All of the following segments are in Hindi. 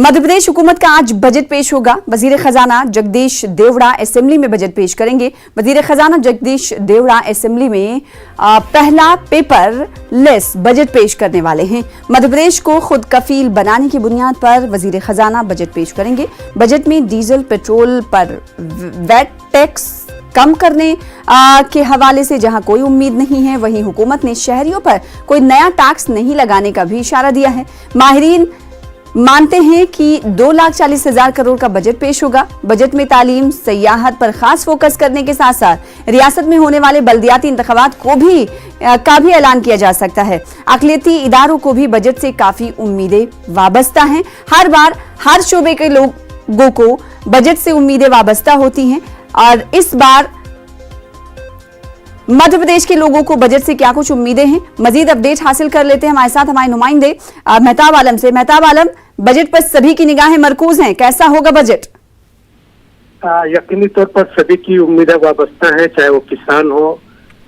मध्य प्रदेश हुकूमत का आज बजट पेश होगा। वजीर खजाना जगदीश देवड़ा असेंबली में बजट पेश करेंगे। वजीर खजाना जगदीश देवड़ा असेंबली में पहला पेपर लेस बजट पेश करने वाले हैं। मध्य प्रदेश को खुद कफील बनाने की बुनियाद पर वजीर खजाना बजट पेश करेंगे। बजट में डीजल पेट्रोल पर वैट टैक्स कम करने के हवाले से जहां कोई उम्मीद नहीं है, वहीं हुकूमत ने शहरियों पर कोई नया टैक्स नहीं लगाने का भी इशारा दिया है। माहिरीन मानते हैं कि 2,40,000 करोड़ का बजट पेश होगा। बजट में तालीम, सयाहत पर खास फोकस करने के साथ साथ रियासत में होने वाले बल्दियाती इंतखाबात का भी ऐलान किया जा सकता है। अक़लियती इदारों को भी बजट से काफी उम्मीदें वाबस्ता हैं। हर बार हर शोबे के लोगों को बजट से उम्मीदें वाबस्ता होती हैं और इस बार मध्य प्रदेश के लोगों को बजट से क्या कुछ उम्मीदें हैं, मजीद अपडेट हासिल कर लेते हैं हमारे साथ हमारे नुमाइंदे मेहताब आलम से। मेहताब आलम, बजट पर सभी की निगाहें मरकूज हैं, कैसा होगा बजट? यकीनी तौर पर सभी की उम्मीदें वाबस्ता है, चाहे वो किसान हो,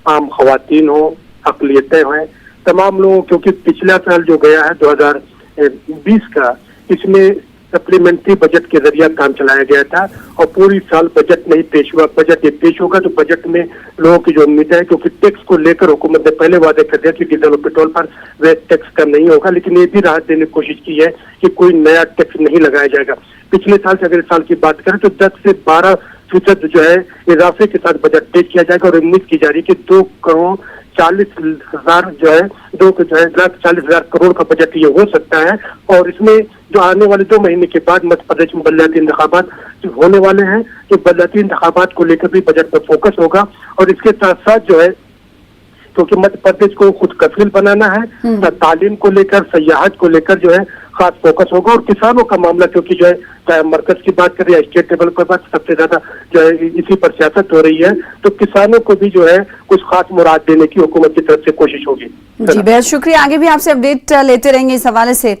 आम खवातीन हो, अक़लियतें हों, तमाम लोगों, क्योंकि पिछला साल जो गया है 2020 का, इसमें सप्लीमेंट्री बजट के जरिए काम चलाया गया था और पूरी साल बजट नहीं पेश हुआ। बजट ये पेश होगा तो बजट में लोगों की जो उम्मीद है, क्योंकि टैक्स को लेकर हुकूमत ने पहले वादे कर दिया कि डीजल और पेट्रोल पर वैट टैक्स का नहीं होगा, लेकिन ये भी राहत देने की कोशिश की है कि कोई नया टैक्स नहीं लगाया जाएगा। पिछले साल से अगर इस साल की बात करें तो 10 से 12% जो है इजाफे के साथ बजट पेश किया जाएगा और उम्मीद की जा रही है कि 2,40,000 जो है 2,40,000 करोड़ का बजट ये हो सकता है। और इसमें जो आने वाले 2 महीने के बाद मध्य प्रदेश में बल्दियाती इंतखाबात होने वाले हैं, तो बल्दियाती इंतखाबात को लेकर भी बजट पर फोकस होगा। और इसके साथ साथ जो है, क्योंकि मध्य प्रदेश को खुद कफील बनाना है, तालीम को लेकर, सयाहत को लेकर जो है खास फोकस होगा। और किसानों का मामला, क्योंकि जो है चाहे मरकज की बात करें या स्टेट लेवल पर बात, सबसे ज्यादा जो है इसी पर सियासत हो रही है, तो किसानों को भी जो है कुछ खास मुराद देने की हुकूमत की तरफ से कोशिश होगी। जी, बेहद शुक्रिया। आगे भी आपसे अपडेट लेते रहेंगे इस हवाले से।